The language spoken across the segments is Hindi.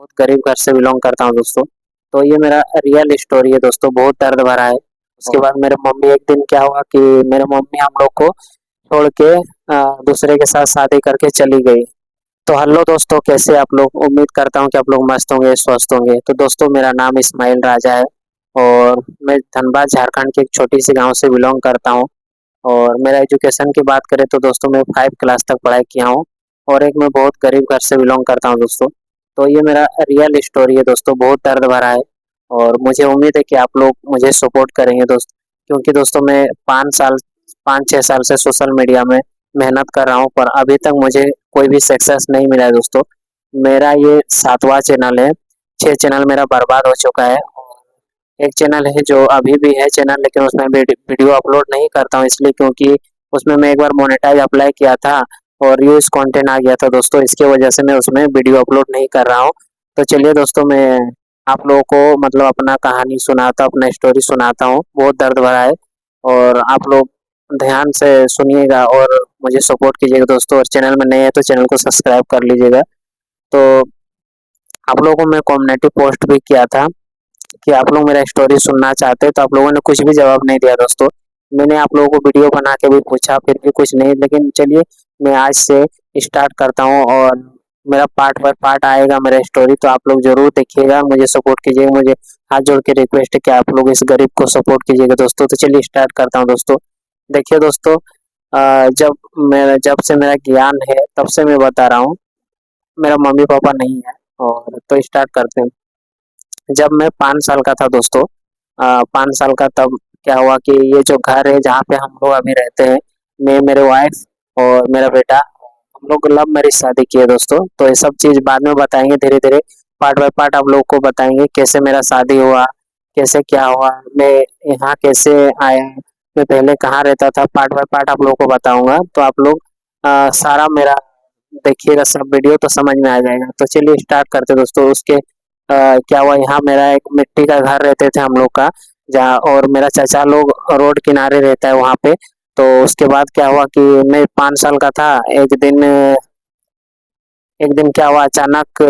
बहुत गरीब घर से बिलोंग करता हूँ दोस्तों। तो ये मेरा रियल स्टोरी है दोस्तों, बहुत दर्द भरा है। उसके बाद मेरे मम्मी एक दिन क्या हुआ कि मेरे मम्मी हम लोग को छोड़ के दूसरे के साथ शादी करके चली गई। तो हेलो दोस्तों, कैसे आप लोग? उम्मीद करता हूँ कि आप लोग मस्त होंगे, स्वस्थ होंगे। तो दोस्तों, मेरा नाम इस्माइल राजा है और मैं धनबाद झारखंड के एक छोटी सी गांव से बिलोंग करता हूँ। और मेरा एजुकेशन की बात करें तो दोस्तों मैं 5 क्लास तक पढ़ाई किया हूँ और एक मैं बहुत गरीब घर से बिलोंग करता हूँ दोस्तों। तो ये मेरा रियल स्टोरी है दोस्तों, बहुत दर्द भरा है और मुझे उम्मीद है कि आप लोग मुझे सपोर्ट करेंगे दोस्त, क्योंकि दोस्तों मैं 5 6 साल से सोशल मीडिया में मेहनत कर रहा हूँ, पर अभी तक मुझे कोई भी सक्सेस नहीं मिला है दोस्तों। मेरा ये 7वां चैनल है, 6 चैनल मेरा बर्बाद हो चुका है। एक चैनल है जो अभी भी है चैनल, लेकिन उसमें वीडियो अपलोड नहीं करता हूँ, इसलिए क्योंकि उसमें मैं एक बार मोनेटाइज अप्लाई किया था और यूज कंटेंट आ गया था दोस्तों, इसके वजह से मैं उसमें वीडियो अपलोड नहीं कर रहा हूँ। तो चलिए दोस्तों, मैं आप लोगों को मतलब अपना कहानी सुनाता, अपना स्टोरी सुनाता हूँ, बहुत दर्द भरा है और आप लोग ध्यान से सुनिएगा और मुझे सपोर्ट कीजिएगा दोस्तों। और चैनल में नए हैं तो चैनल को सब्सक्राइब कर लीजिएगा। तो आप लोगों को मैं कम्युनिटी पोस्ट भी किया था कि आप लोग मेरा स्टोरी सुनना चाहते हैं, तो आप लोगों ने कुछ भी जवाब नहीं दिया दोस्तों। मैंने आप लोगों को वीडियो बना के भी पूछा, फिर भी कुछ नहीं। लेकिन चलिए, मैं आज से स्टार्ट करता हूँ और मेरा पार्ट बाय पार्ट आएगा मेरा स्टोरी, तो आप लोग जरूर देखिएगा, मुझे सपोर्ट कीजिएगा। मुझे हाथ जोड़ के रिक्वेस्ट है कि आप लोग इस गरीब को सपोर्ट कीजिएगा दोस्तों। तो चलिए स्टार्ट करता हूँ दोस्तों। देखिए दोस्तों, जब से मेरा ज्ञान है तब से मैं बता रहा हूँ, मेरा मम्मी पापा नहीं है। और तो स्टार्ट करते हैं। जब मैं 5 साल का था दोस्तों, 5 साल का, तब क्या हुआ कि ये जो घर है जहाँ पे हम लोग अभी रहते हैं, मैं, मेरे वाइफ और मेरा बेटा, हम लोग लव मैरिज शादी किए दोस्तों। तो ये सब चीज बाद में बताएंगे, धीरे धीरे पार्ट बाय पार्ट आप लोग को बताएंगे कैसे मेरा शादी हुआ, कैसे क्या हुआ, मैं यहाँ कैसे आया, मैं पहले कहाँ रहता था, पार्ट बाय पार्ट आप लोग को बताऊंगा। तो आप लोग सारा मेरा देखिएगा, सब वीडियो तो समझ में आ जाएगा। तो चलिए स्टार्ट करते दोस्तों। उसके क्या हुआ, यहाँ मेरा एक मिट्टी का घर रहते थे हम लोग का, जहाँ, और मेरा चाचा लोग रोड किनारे रहता है वहाँ पे। तो उसके बाद क्या हुआ कि मैं 5 साल का था, एक दिन क्या हुआ, अचानक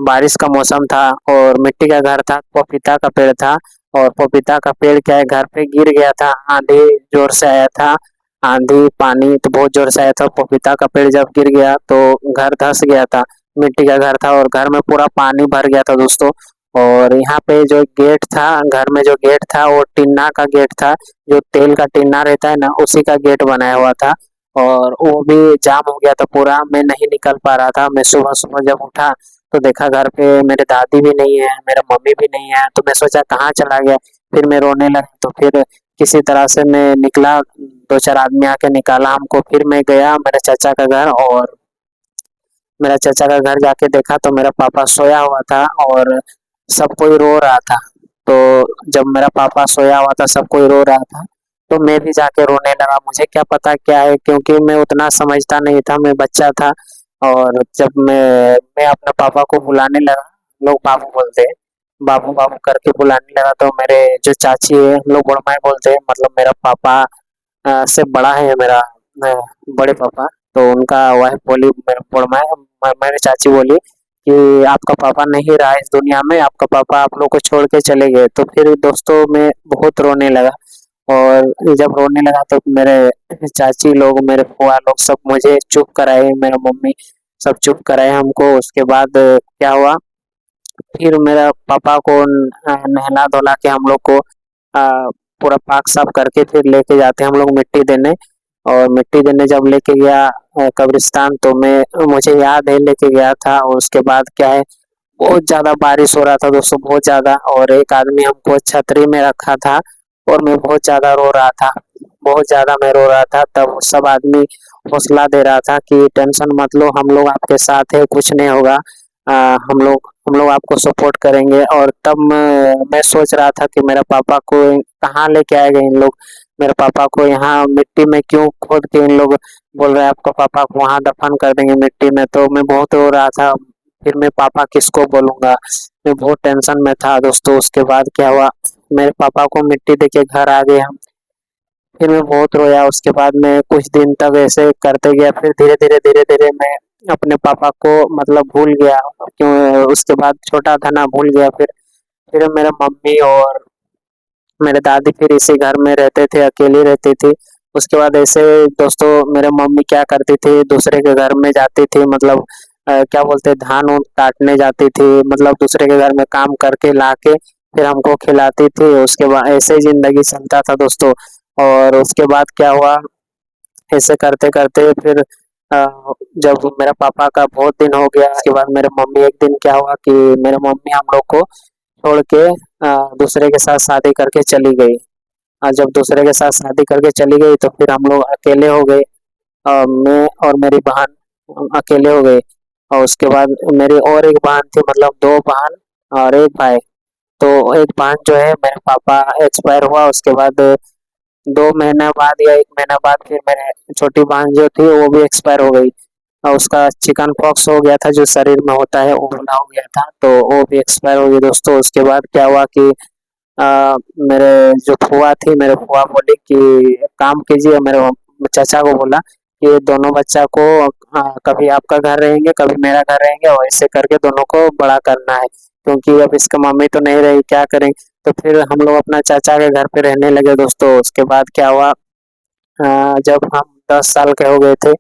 बारिश का मौसम था और मिट्टी का घर था, पपीता का पेड़ था। और पपीता का पेड़ क्या है, घर पे गिर गया था, आंधी जोर से आया था, आंधी पानी तो बहुत जोर से आया था। पपीता का पेड़ जब गिर गया तो घर धंस गया था, मिट्टी का घर था और घर में पूरा पानी भर गया था दोस्तों। और यहाँ पे जो गेट था, घर में जो गेट था वो टिन्ना का गेट था, जो तेल का टिन्ना रहता है ना, उसी का गेट बनाया हुआ था। और वो भी जाम हो गया था पूरा, मैं नहीं निकल पा रहा था। मैं सुबह सुबह जब उठा तो देखा घर पे मेरे दादी भी नहीं है, मेरा मम्मी भी नहीं है। तो मैं सोचा कहाँ चला गया, फिर मैं रोने लगा। तो फिर किसी तरह से मैं निकला, 2 4 आदमी आके निकाला हमको। फिर मैं गया मेरे चाचा का घर और मेरा चाचा का घर जाके देखा तो मेरा पापा सोया हुआ था और सब कोई रो रहा था। तो जब मेरा पापा सोया हुआ था, सब कोई रो रहा था, तो मैं भी जाके रोने लगा। मुझे क्या पता क्या है, क्योंकि मैं उतना समझता नहीं था, मैं बच्चा था। और जब मैं अपने पापा को बुलाने लगा, लोग बाबू बोलते हैं, बाबू बाबू करके बुलाने लगा, तो मेरे जो चाची है, हम लोग बड़माई बोलते हैं, मतलब मेरा पापा से बड़ा है मेरा बड़े पापा। तो उनका वाइफ बोली, मेरे बड़माई, मेरी चाची बोली कि आपका पापा नहीं रहा इस दुनिया में, आपका पापा आप लोग को छोड़ के चले गए। तो फिर दोस्तों मैं बहुत रोने लगा। और जब रोने लगा तो मेरे चाची लोग, मेरे फुआ लोग सब मुझे चुप कराए, मेरा मम्मी सब चुप कराए हमको। उसके बाद क्या हुआ, फिर मेरा पापा को नहला धुला के हम लोग को पूरा पाक साफ करके फिर लेके जाते हम लोग मिट्टी देने। और मिट्टी देने जब लेके गया कब्रिस्तान, तो मैं, मुझे याद है लेके गया था। और उसके बाद क्या है, बहुत ज्यादा बारिश हो रहा था दोस्तों, बहुत ज्यादा। और एक आदमी हमको छतरी में रखा था और मैं बहुत ज्यादा रो रहा था, बहुत ज्यादा मैं रो रहा था। तब सब आदमी हौसला दे रहा था कि टेंशन मत लो, हम लोग आपके साथ है, कुछ नहीं होगा, हम लोग आपको सपोर्ट करेंगे। और तब मैं सोच रहा था कि मेरे पापा को कहाँ लेके आएंगे इन लोग, मेरे पापा को यहाँ मिट्टी में क्यों खोद के इन लोग बोल रहे हैं आपका पापा को वहां दफन कर देंगे मिट्टी में। तो मैं बहुत रो रहा था, फिर मैं पापा किसको बोलूंगा, मैं बहुत टेंशन में था दोस्तों। उसके बाद क्या हुआ, मेरे पापा को मिट्टी देके घर आ गए हम, फिर मैं बहुत रोया। उसके बाद मैं कुछ दिन तक ऐसे करते गया, फिर धीरे धीरे मैं अपने पापा को मतलब भूल गया, क्यों उसके बाद छोटा था ना, भूल गया। फिर मेरे मम्मी और मेरे दादी फिर इसी घर में रहते थे, अकेले रहती थी। उसके बाद ऐसे दोस्तों मेरे मम्मी क्या करती थी, दूसरे के घर में जाती थी, मतलब क्या बोलते हैं, धान उन काटने जाती थी, मतलब दूसरे के घर में काम करके लाके फिर हमको खिलाती थी। उसके बाद ऐसे ही जिंदगी चलता था दोस्तों। और उसके बाद क्या हुआ, ऐसे करते करते फिर जब मेरे पापा का बहुत दिन हो गया, उसके बाद मेरे मम्मी एक दिन क्या हुआ कि मेरे मम्मी हम लोग को छोड़ के दूसरे के साथ शादी करके चली गई। जब दूसरे के साथ शादी करके चली गई तो फिर हम लोग अकेले हो गए। मैं और मेरी बहन अकेले हो गए। और उसके बाद मेरी और एक बहन थी, मतलब दो बहन और एक भाई। तो एक बहन जो है, मेरे पापा एक्सपायर हुआ उसके बाद 2 महीना बाद या 1 महीना बाद फिर मेरे छोटी बहन जो थी वो भी एक्सपायर हो गई। और उसका चिकन पॉक्स हो गया था, जो शरीर में होता है, वो बना हो गया था, तो वो भी एक्सपायर हो गई दोस्तों। उसके बाद क्या हुआ कि मेरे जो फुआ थी, मेरे फुआ बोली कि एक काम कीजिए, मेरे चाचा को बोला कि ये दोनों बच्चा को कभी आपका घर रहेंगे, कभी मेरा घर रहेंगे, और ऐसे करके दोनों को बड़ा करना है, क्योंकि अब इसका मम्मी तो नहीं रही, क्या करेंगे। तो फिर हम लोग अपना चाचा के घर पे रहने लगे दोस्तों। उसके बाद क्या हुआ, जब हम 10 साल के हो गए थे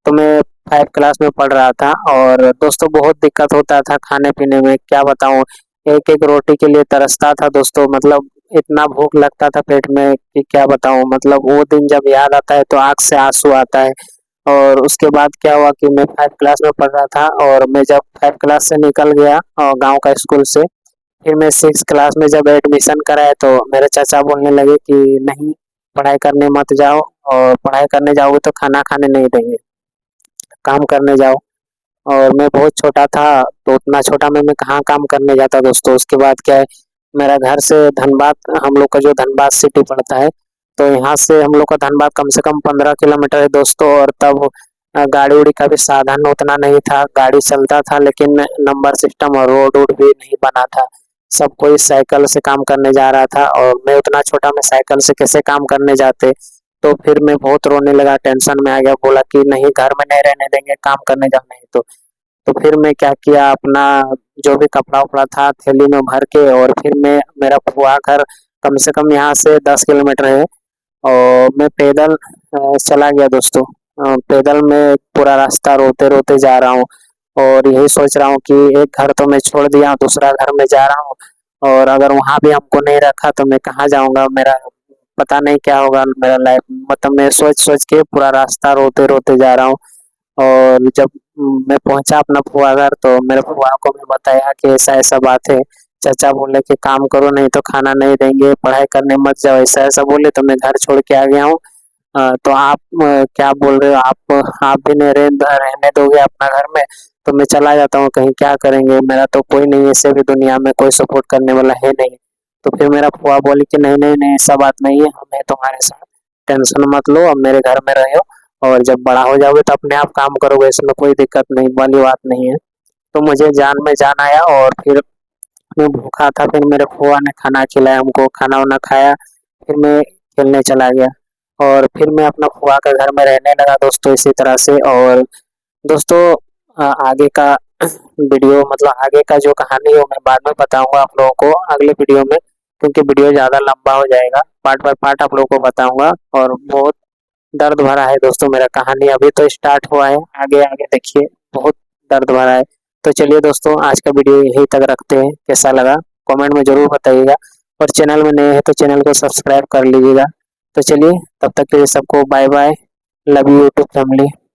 तो मैं 5 क्लास में पढ़ रहा था। और दोस्तों बहुत दिक्कत होता था खाने पीने में, क्या बताऊं, एक एक रोटी के लिए तरसता था दोस्तों, मतलब इतना भूख लगता था पेट में कि क्या बताऊं। मतलब वो दिन जब याद आता है तो आंख से आंसू आता है। और उसके बाद क्या हुआ कि मैं 5 क्लास में पढ़ रहा था, और मैं जब 5 क्लास से निकल गया गांव का स्कूल से, फिर मैं 6 क्लास में जब एडमिशन कराया तो मेरे चाचा बोलने लगे कि नहीं, पढ़ाई करने मत जाओ, और पढ़ाई करने जाओगे तो खाना खाने नहीं देंगे, काम करने जाओ। और मैं बहुत छोटा था, तो उतना छोटा में मैं कहाँ काम करने जाता दोस्तों। उसके बाद क्या है, मेरा घर से धनबाद, हम लोग का जो धनबाद सिटी पड़ता है, तो यहाँ से हम लोग का धनबाद कम से कम 15 किलोमीटर है दोस्तों। और तब गाड़ी उड़ी का भी साधन उतना नहीं था, गाड़ी चलता था लेकिन नंबर सिस्टम और रोड वोड भी नहीं बना था। सब कोई साइकिल से काम करने जा रहा था, और मैं उतना छोटा में साइकिल से कैसे काम करने जाते। तो फिर मैं बहुत रोने लगा, टेंशन में आ गया, बोला कि नहीं, घर में नहीं रहने देंगे, काम करने जाओ, नहीं तो फिर मैं क्या किया, अपना जो भी कपड़ा उपड़ा था थैली में भर के, और फिर मैं, मेरा फुआ घर कम से कम यहाँ से 10 किलोमीटर है, और मैं पैदल चला गया दोस्तों। पैदल मैं पूरा रास्ता रोते रोते जा रहा हूँ, और यही सोच रहा हूँ कि एक घर तो मैं छोड़ दिया, दूसरा घर में जा रहा हूँ, और अगर वहां भी हमको नहीं रखा तो मैं कहाँ जाऊंगा, मेरा पता नहीं क्या होगा मेरा लाइफ। मतलब मैं सोच सोच के पूरा रास्ता रोते रोते जा रहा हूँ। और जब मैं पहुंचा अपना फुआ घर, तो मेरे फुआ को मैं बताया कि ऐसा ऐसा बात है। चाचा बोले कि काम करो, नहीं तो खाना नहीं देंगे, पढ़ाई करने मत जाओ, ऐसा ऐसा बोले, तो मैं घर छोड़ के आ गया हूँ। तो आप क्या बोल रहे हो, आप भी नहीं रहने दोगे अपना घर में, तो मैं चला जाता हूँ कहीं, क्या करेंगे, मेरा तो कोई नहीं, ऐसे भी दुनिया में कोई सपोर्ट करने वाला है नहीं। तो फिर मेरा फुआ बोली कि नहीं नहीं नहीं, ऐसा बात नहीं है, हमें तुम्हारे साथ, टेंशन मत लो, अब मेरे घर में रहो, और जब बड़ा हो जाओगे तो अपने आप काम करोगे, इसमें कोई दिक्कत नहीं वाली बात नहीं है। तो मुझे जान में जान आया, और फिर मैं भूखा था, फिर मेरे फुआ ने खाना खिलाया हमको, खाना वाना खाया, फिर मैं खेलने चला गया। और फिर मैं अपना फुआ के घर में रहने लगा दोस्तों, इसी तरह से। और दोस्तों आगे का वीडियो, मतलब आगे का जो कहानी है वो मैं बाद में बताऊंगा आप लोगों को अगले वीडियो में, क्योंकि वीडियो ज़्यादा लंबा हो जाएगा, पार्ट बाय पार्ट आप लोगों को बताऊंगा। और बहुत दर्द भरा है दोस्तों मेरा कहानी, अभी तो स्टार्ट हुआ है, आगे आगे देखिए, बहुत दर्द भरा है। तो चलिए दोस्तों, आज का वीडियो यहीं तक रखते हैं, कैसा लगा कमेंट में जरूर बताइएगा, और चैनल में नए हैं तो चैनल को सब्सक्राइब कर लीजिएगा। तो चलिए, तब तक के लिए सबको bye bye, love you YouTube family.